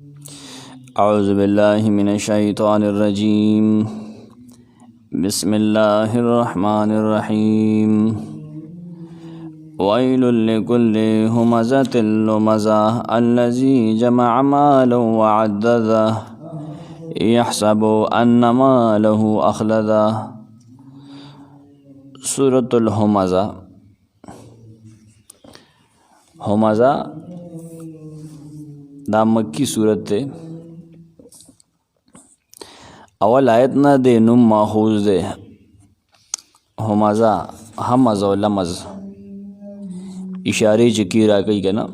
اعوذ باللہ من الشیطان الرجیم بسم اللہ الرحمن الرحیم ویل لکل ہمزۃ لمزہ الذی جمع مالا وعددہ یحسب ان مالہ اخلدہ۔ سورۃ الہمزہ۔ ہمزہ دا مکی صورت تے، اول آیت نہ دے نم ماخوذ دے۔ ہمزہ حمز و لمز اشارے چکی را کئی کنا،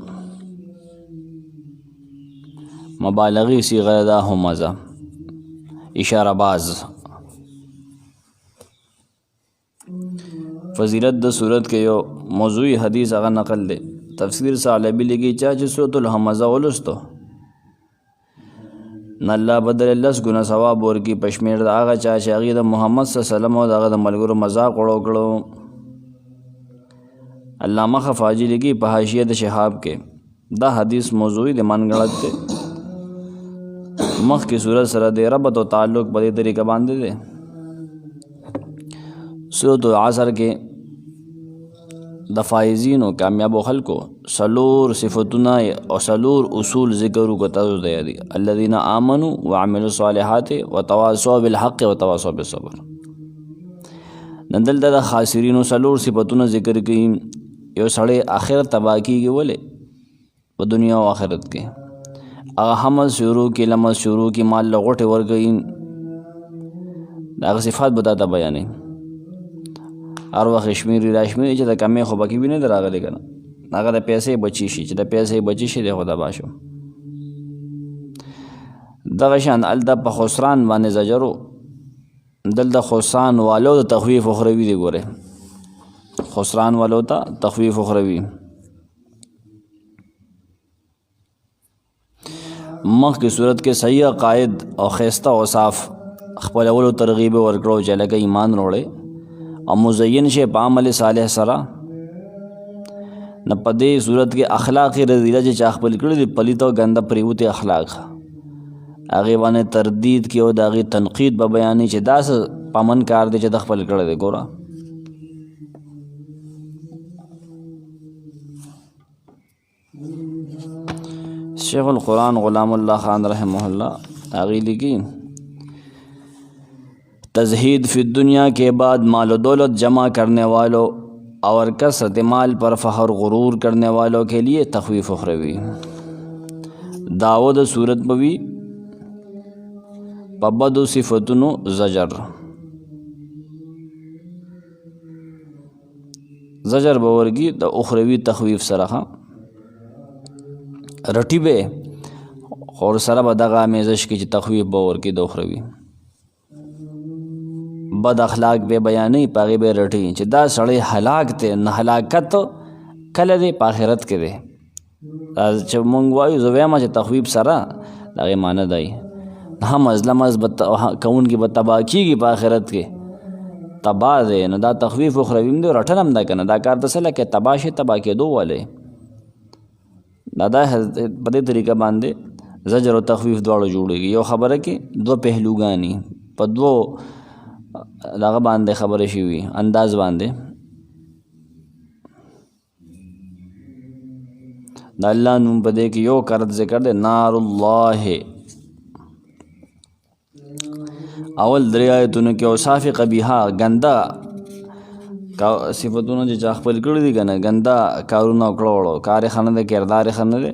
مبالغی صیغہ دا ہمزہ اشارہ باز۔ فضیلت دا صورت کے یو موضوعی حدیث اغا نقل دے، تفسیر ثعلبی لگی چاچ سورۃ الہمزہ ولستو نہ اللہ بدل لس گنا ثواب ورکی پشمیر دا آغا چاچ اغی دا محمد صلی اللہ علیہ وسلم و دا آغا دا ملگرو مذاق اڑو کرو۔ علامہ خفاجی لگی پہاشیہ دا شہاب کے دا حدیث موضوعی دے من گڑت تے، مخ کی صورت سر دے ربط و تعلق بدے طریقہ باندے دے۔ سورۃ العصر کے د فائزین و کامیاب و خلقو سلور صفتنا و سلور اصول ذکرو کو تازو دیا دی، الذین آمنوا وعملوا الصالحات وتواصوا بالحق وتواصوا بالصبر۔ نندل دا خاسرین و سلور صفتنا ذکر کی، یو سڑے آخرت تباہ کی گی ولے و دنیا و آخرت کے، اگا حمد شروع کی لمز شروع کی مال لغوٹ ورگئین، دا صفات بتاتا بیانی ہر وقت شمیری راشمیری چې د کمی خو بکی بھی نه در آغلی کنا، هغه د پیسې بچی شي چې د پیسې بچی شي دی خدا باشو۔ دغه شان الته په خسران باندې زجرو، دل د خسران والو د تخویف اخروی دی ګوره، خسران والو ته تخویف اخروی۔ مخ کی صورت کے صحیح عقائد او خیستہ اوصاف خپل اولو ترغیب ورکړو چې لکه ایمان روړې او مزین شے پا عمل صالح سرا نہ پدے صورت کے اخلاق رضیلہ چے چاخ پل کردی پلیتا و گندہ پریوت اخلاق آگے وانے تردید کی او داغی تنقید با بیانی چے دا سا پامن کار دے چے دخ پل کردے گورا۔ شیخ القرآن غلام اللہ خان رحمہ اللہ آگی لکی تزہید فی الدنیا کے بعد مال و دولت جمع کرنے والوں اور کثرت مال پر فخر غرور کرنے والوں کے لیے تخویف اخروی۔ داود صورت بوی پبد صفتن زجر، زجر بورگی دا اخروی تخویف سرخا رٹی بے اور سرب دغا میزش کی تخویف بورگی دا اخروی۔ بد اخلاق بے بیانی پاگی بے رٹی چې دا سڑے ہلاک تے نہ ہلاکت کل دے پاخرت کے دے چې مونږ وایو زویما چې تخویب سره دغه معنی دی نہ مظلمز کون کی بتبا کیږي پاخرت کې تبا دے نہ دا تخویف اخرویم دے رټنم دا کنه دا کار دسله کې تباشه تبا کې دو والے دا په دې طریقه باندې زجر او تخویف دواړو جوړیږي۔ یو خبره کې دو پهلوګانی په دو داغه باندې خبره شوی انداز باندې دا اللہ نوم پدے کی یو کرد ذکر دے نار اللہ۔ اول دری آیتونو کی اوصاف قبیحہ گندا صفتونو چې چا خپل کړی دي کنه گندا کارونه وکړو کار خانه دے کردار خانه دے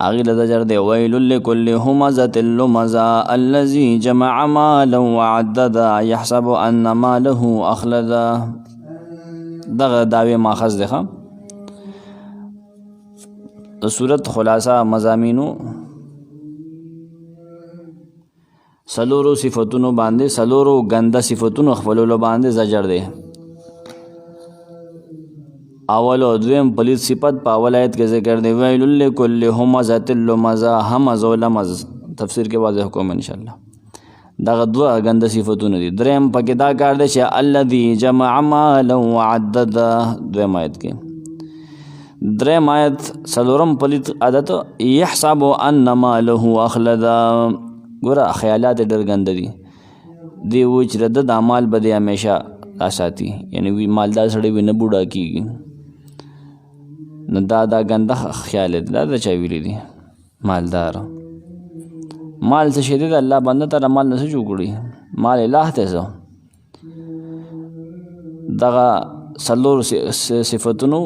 آگی لزجر دے ویل لکل ہمزۃ لمزہ الذی جمع مالا وعددہ یحسب ان مالہ اخلدہ۔ دغ دعوی ماخذ دیکھا صورت خلاصہ مضامینو سلورو صفتونو باندے سلورو گندہ صفتونو خپلولو باندے زجر دے۔ اول و دویم پلید صفت پا اول آیت کے ذکر دے ویل لکل ہمزۃ لمزہ حمز و لمز تفسیر کے واضح حکم انشاءاللہ دا دو گندہ صفتون دی۔ دریم پاکی دا کار دے چا الذی جمع مالا وعددہ دویم آیت کے دریم آیت څلورم پلیت عادت یحسب ان ماله اخلدا. ګوره خیالات یې ډېر ګنده دي. دی وایي چې د ده دا مال به دی همیشه دا ساتي، یعنې وي مالدار سړی وي نه بوډا کېږي. نو دا ګنده خیال دی. دا د چا ویلي دي؟ مالدار. مال څه شی دی؟ د الله بنده ته مال نه څه جوړ کړي؟ مال الهه ته څه؟ دغه څلور صفتونو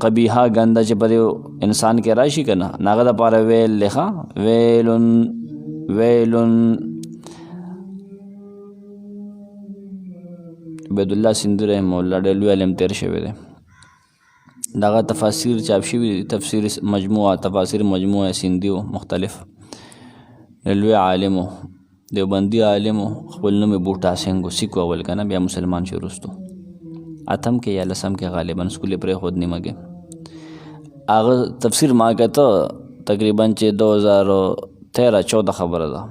قبیحه ګنده چې په دې انسان کې راشي که نه، نو هغه دپاره ویل دی ښه. ویلن عبیدالله سندي رحمه الله ډېر لوی علم تېر شوی دی. دغه تفاسیر چاپ شوي دي، تفسیر مجموعه، تفاسیر مجموعه سندي و مختلف. لوی عالم و، دیوبندي عالم و، خپل نوم یې بوټا سنګ و، سیک اول که نه، بیا مسلمان شو وروستو. اتم کې یا لسم کې غالبا سکول یې پرېښود نیمه کې. هغه تفسیر ما کته تقریبا چې 2013-14 خبره ده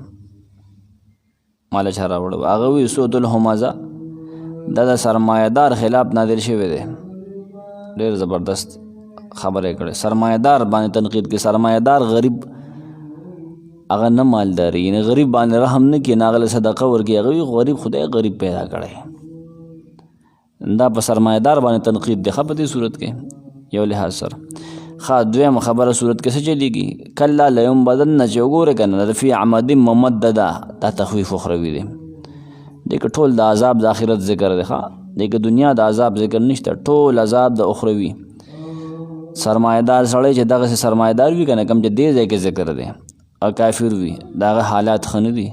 ماله چا راوړه. هغه وایي سود الهمزه دا د سرمایه‌دار خلاف نازل شوی دی. ډېر زبردست خبره یې کړې. سرمایه‌دار باندې تنقید کې. سرمایه‌دار غریب هغه نه مالداري، یعنې غریب باندې رحم نه کړي، نه هغه له صدقه ورکړي. هغه وایي غریب خدای غریب پیدا کړی. دا په سرمایه‌دار باندې تنقید دی ښه په دې صورت کې یو لحاظ سره. ښه دویم خبره صورت کې څه چلېږي؟ کله لیمبدن چې وګورې که نه فی عمد ممدده، دا تخویف اخروي دی. دې کې ټول د عذاب د آخرت ذکر دی ښه. دې کې دنیا د عذاب ذکر نشته، ټول عذاب د اخروي. سرمایه‌دار سړی چې دغسې سرمایه‌دار وي که نه، کوم چې دې ځای کې ذکر دی او کافر وي، د هغه حالات ښه نه دي.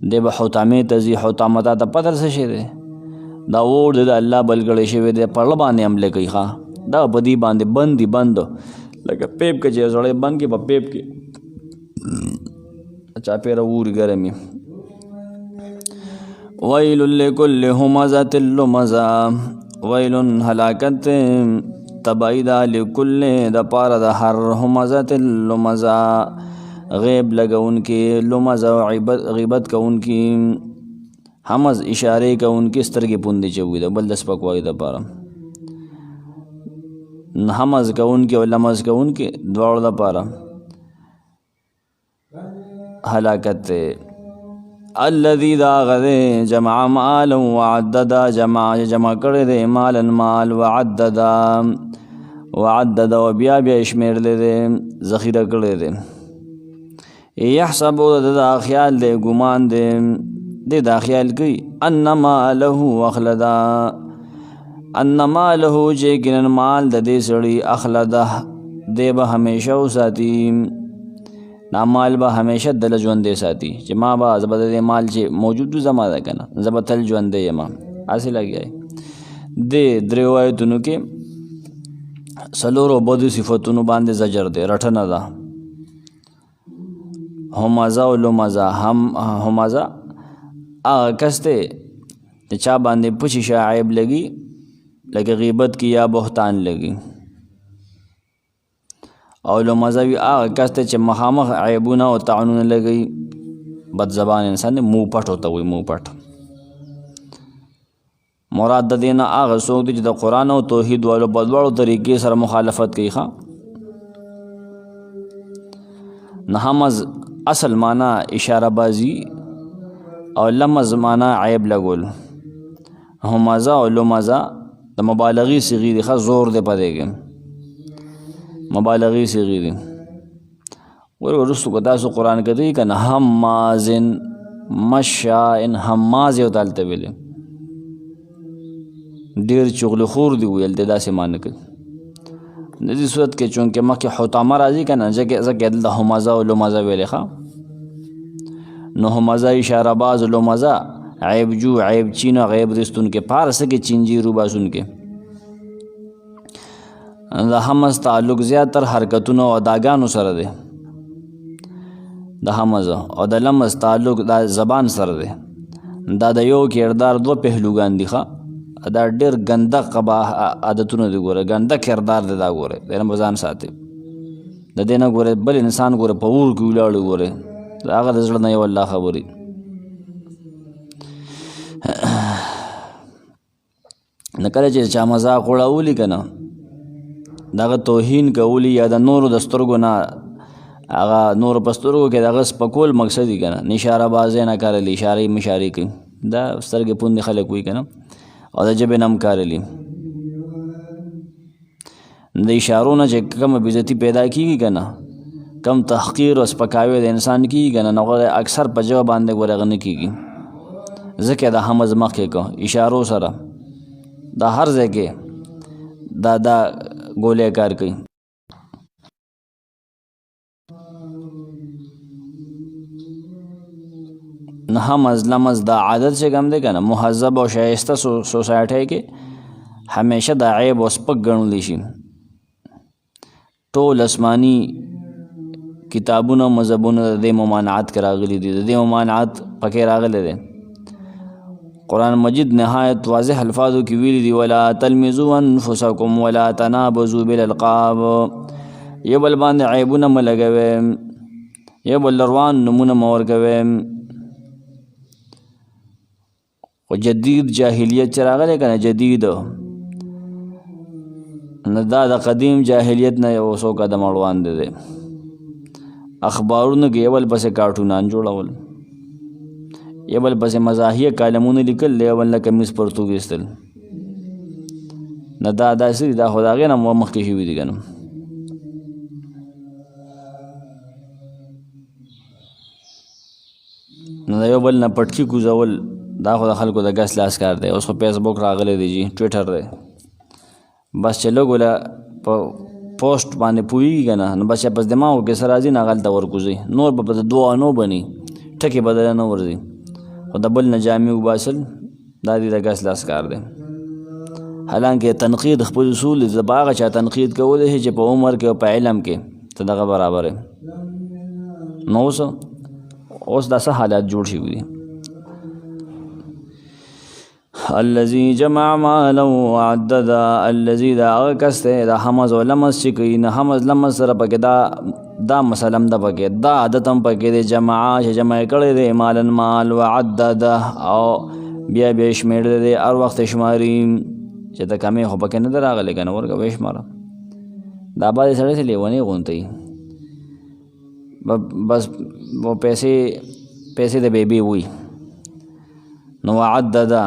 دی به حطامې ته ځي. حطامه تا ته پته څه شی دی؟ دا اور دی د الله بلګړی شوی دی، په زړه باندې حمله کوي ښه. دا په دې باندې بند لکه پیپ کې چې سړی بند کړي، په پیپ کې چاپېره اوري ګرمي. ویل لکل همزة لمزة، ویل هلاکت تبعی دا لکل د پاره د هر همزة لمزة، غیب لګون کې، لمزة غیبت کوون کې، همز اشارې کوون کې، سترګې پوندې چوي د بل د سپکوالي دپاره. همز کوون کې او لمز کوون کې دواړو دپاره هلاکت دی. الذي دا غده جمع مالا وعددا، جمع کړی دی مالا مال، وعددا و بیا شمیر دی، ذخیره کړی دی. یحسبو دا خیال دی، ګمان دی، دا خیال کوي ان ماله اخلدا، ان ماله چې یقینا مال د دې سړي اخلده دی به همیشه وساتي. دا مال به همیشه دله ژوندی ساتي چې ما به زه به د دې مال چې موجود زما ده که نه، زه به تل ژوندی یم. هسې لګیا دې دریو آیتونو کې څلورو بدو صفتونو باندې زجر دی، رټنه ده. همزه او لمزه. همزه هغه کس دی چې چا باندې پوچې شی عیب لګي، لکه غیبت کې یا بهتان لګي. او لمزه وي هغه کس دی چې مخامخ عیبونه او طعنونه لګوي. بد زبان انسان دی، مو پټ ورته وایي، مو پټ. مراد د دې نه هغه څوک دی چې د قرآن او توحید والو په دواړو طریقې سره مخالفت کوي ښه. نه همز اصل معنا اشاره بازی او لمز معنا عیب لګول. همزه او لمزه د مبالغې صیغې دي ښه، زور دی په دې کې، مبالغې صیغې دي. وروستو که تاسو قرآن کې دی که نه همازن مشاء، هماز یو ته هلته ویلې ډېر چغلخور دی ویل دی، داسې معنی کوي. د دې صورت کې چونکې مخکې حطامه راځي که نه، ځکه دلته همزه او لمزه ویلې ښه. نو همزه اشاره باز، لمزه عیب جو، عیب چین او عیب رستون کې، پارسه کې چینجی رو باسون کې. د همز تعلق زیاتر حرکتونو او اداګانو سره دی، د همز او د لمز تعلق د زبان سره دی. دا د یو کردار دو پهلوګان دي ښه. دا ډېر ګنده قباح عادتونه دي، ګوره ګنده کردار دی دا، ګوره د نه به ځان ساتي. د دې نه ګوره بل انسان ګوره په اور کې ولاړ ګوره، د هغه د زړه نه یو الله خبرې. نه کله چې چا مذاق وړاولي که نه، دغه توهین کولی یا د نورو د سترګو نه هغه نورو په سترګو کې دغه سپکول مقصد یې که نه اشاره بازۍ نه کارلی اشارې مشارې کوي دا سترګې پوندې خلک وایي که نه او د ژبې نه هم کارلی د اشارو نه چې کومه بېزتي پیدا کېږي که نه کم تحقیر او سپکاوی د انسان کېږي که نه نو اکثر په ژبه باندې ګوره هغه نه کېږي ځکه د حمز مخکې که اشارو سره دا هر ځای کې دا ګولې کار کوي نه حمز لمز دا عادت چې کوم دی که نه مهذب او شایسته سوسایټۍ کې همیشه دا عیب او سپک ګڼلی شي ټول آسماني کتابونه مذهبونه د دې ممانعت کې راغلي دي د دې ممانعت پکې راغلی دی قرآن مجید نهایت واضح الفاظو کې ویلي دي ولا تلمزوا انفسکم ولا تنابزوا بالالقاب یو بل باندې عیبونه مه لګوئ یو بل روان نومونه مه ورکوئ خو جدید جاهلیت چې راغلی که نه جدید نه دا د قدیم جاهلیت نه یو څو قدم اړوان دی اخبارونو کې یو بل پسې کارټونان جوړول یو بل پسې مزاحیه کالمونه لیکل یو بل نه کمیس پرتوګ ایستل نه دا داسې دي دا خو د هغې نه مخکې شوي دي که نه نو د یو بل نه پټکي کوزول دا خو د خلکو د ګس لاس کار دی اوس خو فیسبوک راغلی دی جی ټویټر دی بس چې لږ وله په پوسټ باندې پوهېږي که نه نو بس چې پس دماغو کې څه راځي نه هغلته ورکوځي نور به په دعا نو بني ټکې بدله نه ورځي خو د بل نه جامې وباسل دا دې د ګس لاس کار دی حالانکه تنقید خپل اصول د به هغه چا تنقید کولی شي چې په عمر کې او په علم کې ته دغه برابر نو اوس دا څه حالات جوړ شوي دي الذي جمع مالا وعددا الذي دا هغه کس دی دا حمز او لمز چې کوي نه حمز لمز سره پکې دا مسله هم ده پکې دا عادت هم پکې دی جمع چې جمع یې کړی دی مالن مال وعدده او بیا یې شمېرلی دی هر وخت یې شماري چې د کمې خو پکې نه ده راغلی که نه ورکه ویې شماره دا بعضې سړی چې لیونی غونتی بس پیسې د بیبي وي نو وعدده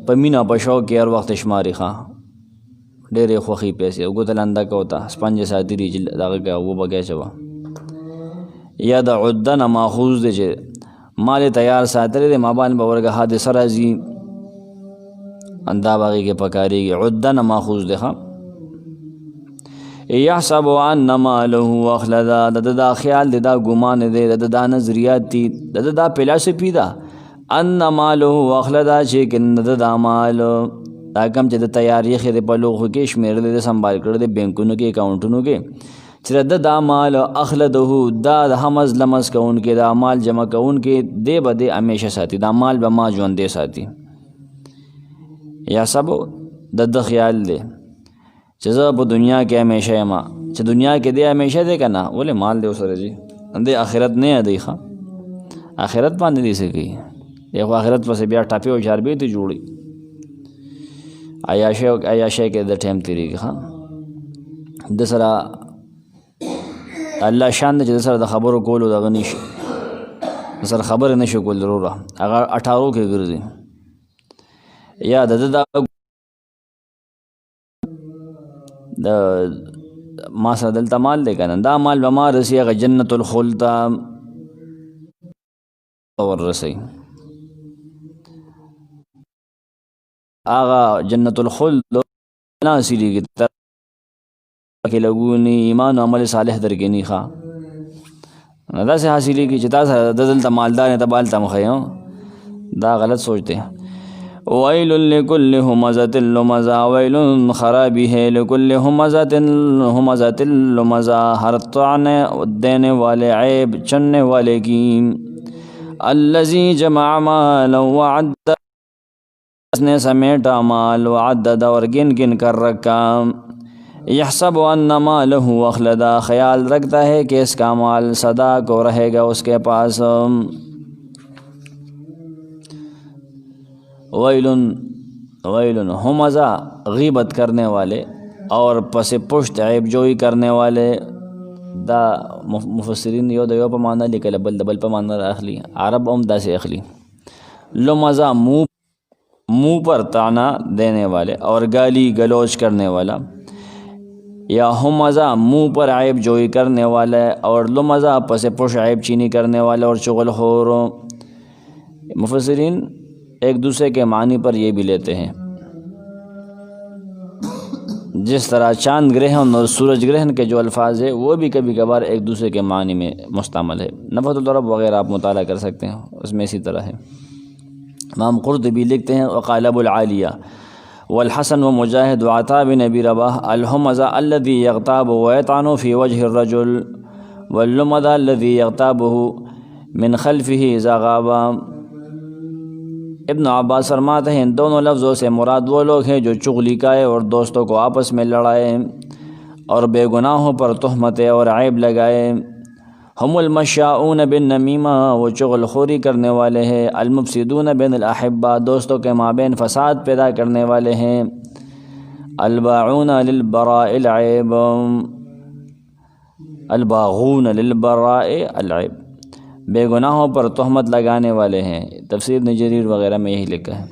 په مینه په شوق کې هر وخت شماري ښه ډېرې خوښې پیسې اوږده لنده کوته سپنجې ساتي دي چې دغه کې اوبه به اچوه یا د عده نه ماخوذ دی چې مال یې تیار ساتلی دی ما باندې به ورګه حادثه راځي دا به هغې کې پکارېږي عده نه ماخوذ دی ښه یحسب ان ماله اخلدا د دا خیال دی دا ګمان دی د دا نظریات دي د دا فلسفي ده ان ماله اخلدا چې دا مال دا کم چې د تیاری خې د په لوښو کې شمېرلی د سنبال کړی د بینکونو کې اکاونټونو کې چې دا مال اخلده دا د حمز لمز کوونکې دا مال جمع کوونکې دی به دی همیشه ساتي دا مال به ما ژوندی ساتي یا سبو د خیال دی چې زه په دنیا کې همیشه یم چې دنیا کې دی همیشه دی که نه ولې مال دی ورسره جي دی آخرت نه یادوي ښه آخرت باندې دی څه کوي دی خو آخرت پسې بیا ټاپې او چاربې ته جوړي عیاشۍ کې د ټایم تېرېږي ښه د سره الله شان دی چې د سره د خبرو کولو دغه نشي د سره خبرې نه شي کول ضروره هغه اټارو کې ګرځي یا د ما سره دلته مال دی که نه دا مال به ما رسي هغه جنت الخلد ته وررسوي هغه جنت الخلد نه حاصلېږي کې لګوني ایمان او عمل صالح درکې نه ښه داسې حاصلېږي چې تا سره د دلته مالدار یې ته به هلته مخی دا غلط سوچ دی ویل لکل همزة لمزة ویل خرابی ہے لکل همزة لمزة ہر طعنے دینے والے عیب چننے والے کی الذی جمع مالا وعدد اس نے سمیٹا مال وعدد اور گن کر رکھا یحسب ان مالہ اخلدا خیال رکھتا ہے کہ اس کا مال صدا کو رہے گا اس کے پاس ویلن ہمزہ غیبت کرنے والے اور پس پشت عیب جوئی کرنے والے. دا مفسرین یو د یو په معنا لیکل، بل د بل په معنا اخلي. عرب هم داسې اخلي. لمزہ منہ پر طعنہ دینے والے اور گالی گلوچ کرنے والا، یا ہمزہ منہ پر عیب جوئی کرنے والا اور لمزہ پس پش عیب چینی کرنے والا اور چغل خور. مفسرین ایک دوسرے کے معنی پر یہ بھی لیتے ہیں. جس طرح چاند گرہن اور سورج گرہن کے جو الفاظ ہے وہ بھی کبھی کبھار ایک دوسرے کے معنی میں مستعمل ہے. نفحۃ الضرب وغیرہ آپ مطالعہ کر سکتے ہیں، اس میں اسی طرح ہے. امام قرطبی لکھتے ہیں وقال ابو العالیہ والحسن ومجاہد وعطاء بن ابی رباح الحمزہ الذی یغتاب ویطعن فی وجہ الرجل واللمزہ الذی یغتابہ من خلفہ اذا غاب. ابن عباس فرماتے ہیں ان دونوں لفظوں سے مراد وہ لوگ ہیں جو چغلی کائے اور دوستوں کو آپس میں لڑائے اور بے گناہوں پر تہمتیں اور عیب لگائے. ہم المشاؤون بالنمیمہ، وہ چغل خوری کرنے والے ہیں. المفسدون بین الاحبہ، دوستوں کے مابین فساد پیدا کرنے والے ہیں. الباعون للبراء العیب، الباغون للبراء العیب، بے گناہوں پر تہمت لگانے والے ہیں. تفسیر ابن جریر وغیرہ میں یہی لکھا ہے.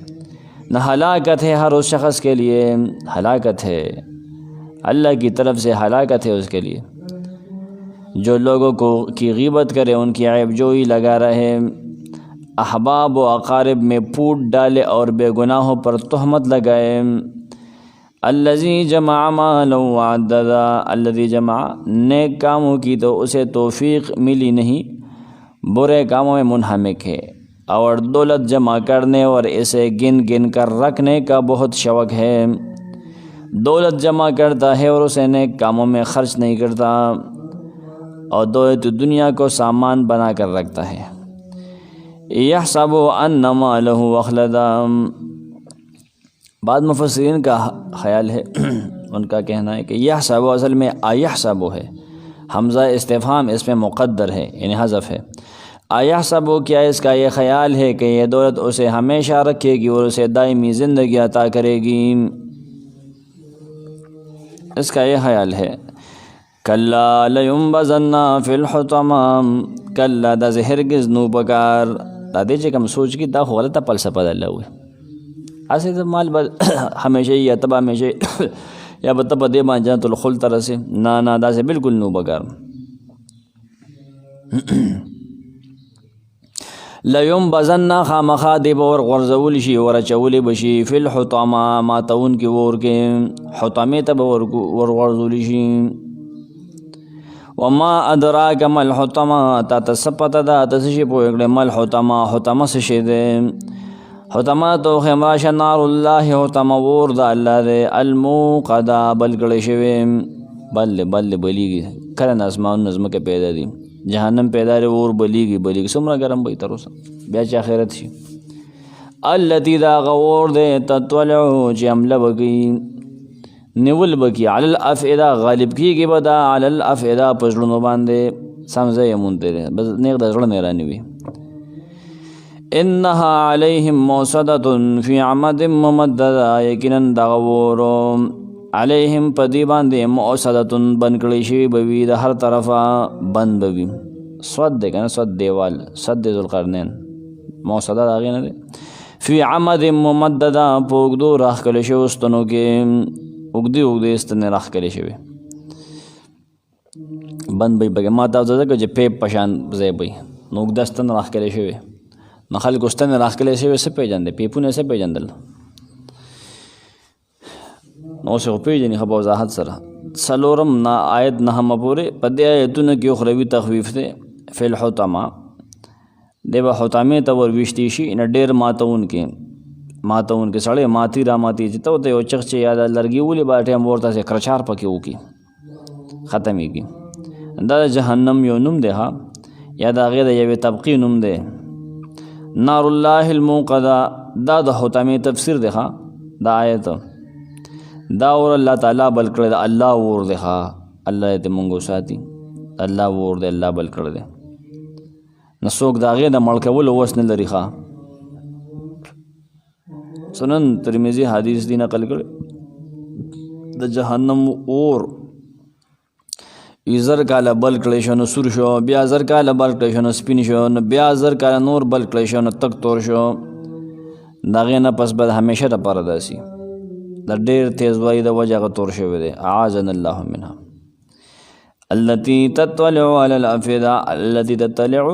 نہ ہلاکت ہے ہر اس شخص کے لیے، ہلاکت ہے اللہ کی طرف سے، ہلاکت ہے اس کے لیے جو لوگوں کو کی غیبت کرے، ان کی عیب جوئی لگا رہے، احباب و اقارب میں پھوٹ ڈالے اور بے گناہوں پر تہمت لگائے. الذی جمع مالا وعددا، الذی جمع، نیک کاموں کی تو اسے توفیق ملی نہیں، برے کاموں میں منہمک ہے، اور دولت جمع کرنے اور اسے گن گن کر رکھنے کا بہت شوق ہے. دولت جمع کرتا ہے اور اسے نیک کاموں میں خرچ نہیں کرتا، اور دولت دنیا کو سامان بنا کر رکھتا ہے. یحسب ان مالہ اخلدا، بعض مفسرین کا خیال ہے ان کا کہنا ہے کہ یحسب اصل میں ایحسب ہے، حمزہ استفہام اس میں مقدر ہے یعنی حذف ہے. ایحسب، کیا اس کا یہ خیال ہے کہ یہ دولت اسے ہمیشہ رکھے گی اور اسے دائمی زندگی عطا کرے گی؟ اس کا یہ خیال ہے. کلا لینبذن فی الحطمہ، کلا دا ہرگز نو پکار، دا دے چکم سوچ کی دا غلطہ فلسفہ دلہ ہوئے. ایسے تو مال ہمیشہ یا تبا ہمیشہ یا بتبا دے مان جانت الخل طرح سے، نا دا سے بالکل نو پکار. لینبذن خامخا دے بور غرزول شی ورچول بشی فی الحطمہ، ماتون کی ور کے حطمے تب ور غرزول شی. وما ادراک ما الحطمہ، تا تسپت دا تسشی پوئکڑے ما الحطمہ، حطمہ سشی دے. حطمہ تو خماش نار اللہ، حطمہ ور دا اللہ دے. الموقدہ، بلکڑے شوے، بل بلیگی کرن اسمان نظم کے پیدا دی. جہنم پیدا رے ور بلیگی سمرا گرم بئی تروسا بیا چا خیرت شی. اللتی دا غور دے تطولعو چی عملہ بکی، نیول بکی، علی الافئدہ غالب کی گی بدا، علی الافئدہ پزلونو باندے سمزہ یمونتے دے بس نیک دا زڑ نیرانی بھی. انہا علیہم موصدۃ فی عمد ممددہ، یقیناً دا غورو علیہم پدی باندے موصدۃ بنکڑی شوی بوی دا ہر طرفا بند بوی. سود دے کنا، سود دیوال، سد ذوالقرنین، موصدہ دا غینا دے. فی عمد ممددہ، پوگدو راہ کلی شو استنو کے، اگدی استنے راہ کلی شوی بند بی بگی. ما تاو زدہ کہ پیپ پشان زی بی نو اگدستن راہ کلی شوی نو خلق استن راہ کلی شوی سے پی جاندے، پیپونے سے پی جاندل نو سے پی جانی خب وضاحت سرا. سلورم نا آیت نہم پورے پدی آیتون کی اخروی تخویف دے. فی الحطمہ دے با حطامی تور ویشتیشی ان دیر ماتون کے سڑے ماتی را ماتی چی تو تے چخچے یادا لرگی اولی باٹے ہم ورطا سے کرچار پکی ہو کی ختمی کی. دا جہنم یو نم دے ہاں، یا دا غیر یو طبقی نم دے. نار اللہ الموقدہ، دا حطامی تفسیر دے ہاں دا آیت دا اور اللہ تعالیٰ بلکڑ دے، اللہ وور دے ہاں، اللہ تے منگو ساتی، اللہ وور دے، اللہ بلکڑ دے. نسوک دا غیر دا ملکول وسن لری خواہ. سنن ترمذی حدیث دی نقل کرے د جهنم اور زر کاله بل کړی شو نو سور شو، بیا زر کاله بل کړی شو نو سپین شو، نو بیا زر کاله نور بل کړی شو نو تک تور شو. د هغې نه پس به همیشه دپاره داسي د ډېر تیزوالي د وجې هغه تور شوی دی. اعاذنا الله منها. التي تطلع على الافئده، التي تطلع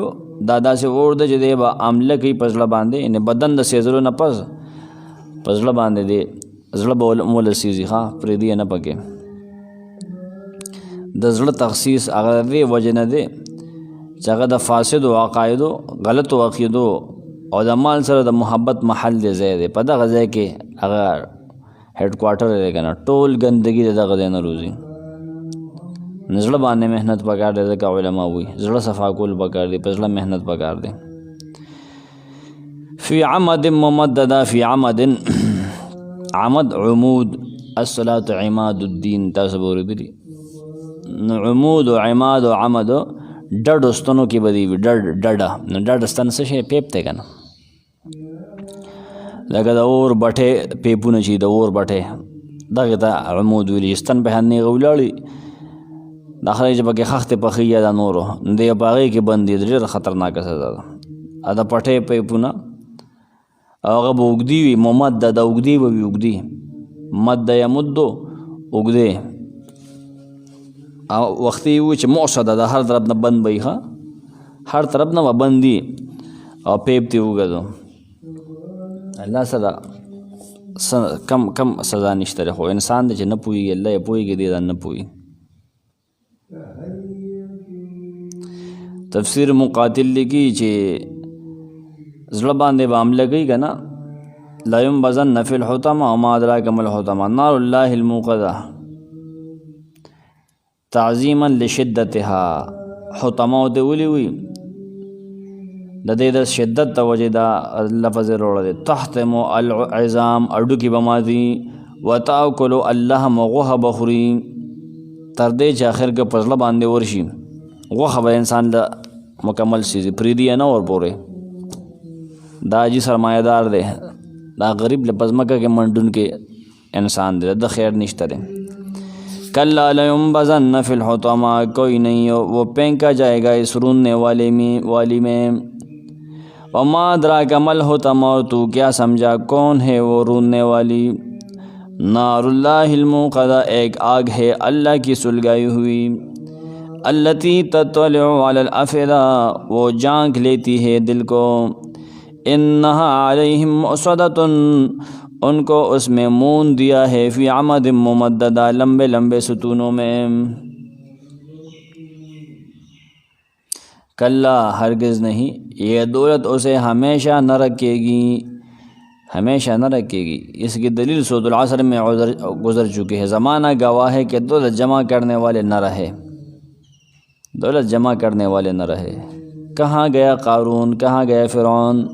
دا داسې اور ده چې دی به عمله کوي په زړه باندې، یعنې بدن د سېزلو نه پس په زړه باندې دی، زړه به ولسیږي ښه پرېږدي یې نه پکې. د زړه تخصیص هغه د دې وجې نه دی چې هغه د فاسدو عقایدو، غلطو عقیدو او د مال سره د محبت محل دی، ځای دی. په دغه ځای کې هغه هیډ کوارټر دی که نه، ټول ګندګي د دغه ځای نه روځي. نو زړه باندې محنت پکار دی، ځکه علما وایي زړه صفا کول پکار دی، په زړه محنت پکار دی. فی عمد ممدده، فی عمد، عمد عمود، الصلاة عماد الدین، تاسو به اورېدلي. نو عمود و عماد و عمد ډډو ستنو کې به دی وي، ډډه. نو ډډ ستن څه شی؟ پیپ دی که نه، لکه د اور بټې پیپونه چې د اور بټې، دغې ته عمود ویلي. ستن په هنېغه ولاړي، دا خلک چې پکې خښتې پخوي یا دا نورو، دی په هغې کې بند دي، ډېره خطرناکه سزا ده. د پټې پیپونه هغه به اوږدې وي، ممدده، اوږدې به وي، اوږدې، مد یمدو، اوږدې. او وختي وي چې مؤصده ده، هر طرف نه بند به وي، هر طرف نه به بند دي او پیپ تی اوږد. الله سره کم سزا نشته دی، خو انسان دی چې نه پوهېږي، الله یې پوهېږي، دی دا نه پوهېږي. تفسیر مقاتل لیکي چې زړه باندې به حمله کوي که نه، لا ينبذن فی الحطمة وما ادراک ما الحطمة نار الله الموقدة تعظیما لشدتها. حطمه ورته ولي وي د دې د شدت د وجې دا لفظ روړه دی. تحتم العظام، اډوکي به ماتي، وتاکل اللحم، غوښه به خوري، تر دې چې آخر کې په زړه باندې ورشي غوښه به انسان له مکمل سیزي، پرېږدي یې نه ورپورې. دا حاجي سرمایه دار دی، دا غریب له په ځمکه کې منډونکی انسان دی، د خیر نشته دی. کلا لینبذن فی الحطمہ، کوئی نہیں وہ پھینکا جائے گا اس روننے والی میں. وما ادراک ما الحطمہ، اور تو کیا سمجھا کون ہے وہ روننے والی. نار اللہ الموقدہ، ایک آگ ہے اللہ کی سلگائی ہوئی. التی تطلع علی الافئدہ، وہ جھانک لیتی ہے دل کو. انہا علیہم مؤصدۃ، ان کو اس میں مون دیا ہے، فی عمد ممددہ، لمبے لمبے ستونوں میں. کلا، ہرگز نہیں، یہ دولت اسے ہمیشہ نہ رکھے گی، ہمیشہ نہ رکھے گی. اس کی دلیل سورۃ العصر میں گزر چکی ہے. زمانہ گواہ ہے کہ دولت جمع کرنے والے نہ رہے، دولت جمع کرنے والے نہ رہے. کہاں گیا قارون، کہاں گیا فرعون،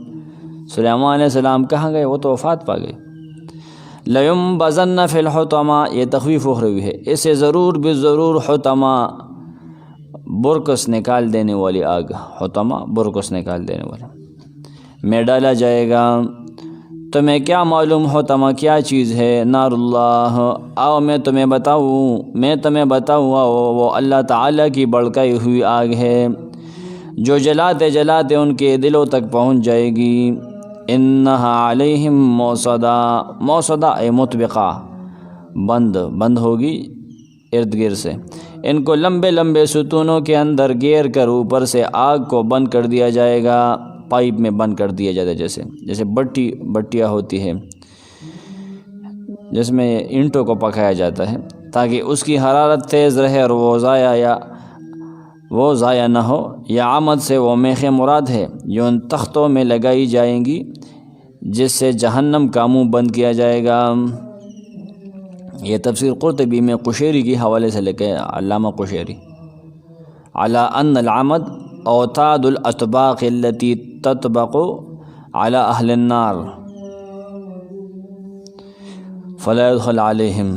سلیمان علیہ السلام کہاں گئے؟ وہ تو وفات پا گئے. لَيُنبَذَنَّ فِي الْحُطَمَةِ، یہ تخویف اخروی ہے. اسے ضرور بضرور حطمہ، برکس نکال دینے والی آگ، حطمہ برکس نکال دینے والی میں ڈالا جائے گا. تمہیں کیا معلوم حطمہ کیا چیز ہے؟ نار اللہ، آؤ میں تمہیں بتاؤں، وہ اللہ تعالیٰ کی بڑکائی ہوئی آگ ہے، جو جلاتے جلاتے ان کے دلوں تک پہنچ جائے گی. انہا علیہم موصدہ، موصدہ اے مطبقہ، بند ہوگی ارد گرد سے. ان کو لمبے لمبے ستونوں کے اندر گیر کر اوپر سے آگ کو بند کر دیا جائے گا، پائپ میں بند کر دیا جاتا ہے، جیسے بٹیاں ہوتی ہے جس میں اینٹوں کو پکایا جاتا ہے، تاکہ اس کی حرارت تیز رہے اور وہ ضائع نہ ہو. یا عمد سے وہ میخیں مراد ہے جو ان تختوں میں لگائی جائیں گی، جس سے جہنم کا منہ بند کیا جائے گا. یہ تفسیر قرطبی میں قشیری کی حوالے سے لکھے، علامہ قشیری. علی ان العمد اوتاد الاطباق التي تطبق على اہل النار فلا يدخل عليهم.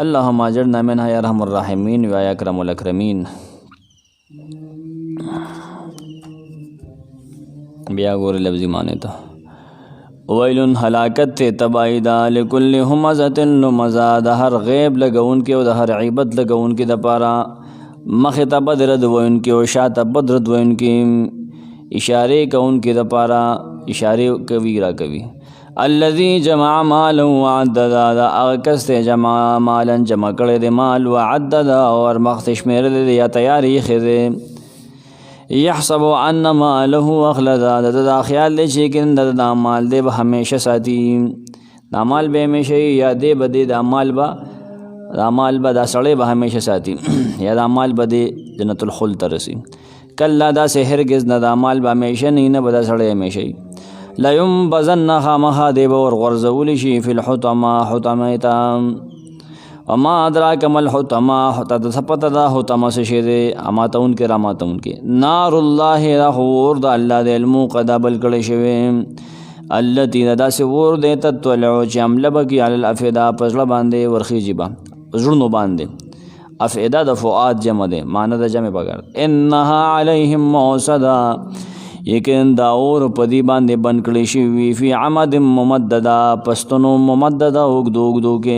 اللهم اجرنا منها یا ارحم الراحمین و یا اکرم الاکرمین. بیا گوری لفظی معنی تھا ویلن هلاکت ته تباہی دا لکل همزة لمزہ د هر غیب لګون کې او د هر عیبت لګون کې د پاره مخې ته بدرد وین کې او شاته بدرد وین کې اشاره کون کې د پاره اشاره کوي را کوي الذي جمع مالا وعددا دا اغکس ته جمع مالا جمع کړي د مال وعددا اور مخت شمیر د یا تیاری خزه يحسب ان ماله اخلدا دا خیال دی چې کیند دا مال دی به همیشه ساتي دا مال به همیشه یا دی بده دا مال به دا سړی به همیشه ساتي یا دا مال به جنت الخلد ترسي کله دا سه هرگز نه دا مال به همیشه نه به دا سړی همیشه لا ينبذن خامخا دی به ورغرزول شي فی الحطمه حطمه وما ادراک مل حطمه حطمه سپت دا حطمه سے دے اماتون کے راماتون کے نار اللہ رحور دا اللہ دے الموقدہ بلکڑ شوے اللتی دا سے ور دے تطلعو چی عمل بکی علی الافدہ پزل باندے ورخی جبا زرنو باندے افعدہ دا فعاد جمع دے معنی دا جمع بگر انہا علیہم موصدہ یقین دا اور پدی باندے بنکڑی شوی فی عمد ممددہ پستنو ممددہ اگدو کے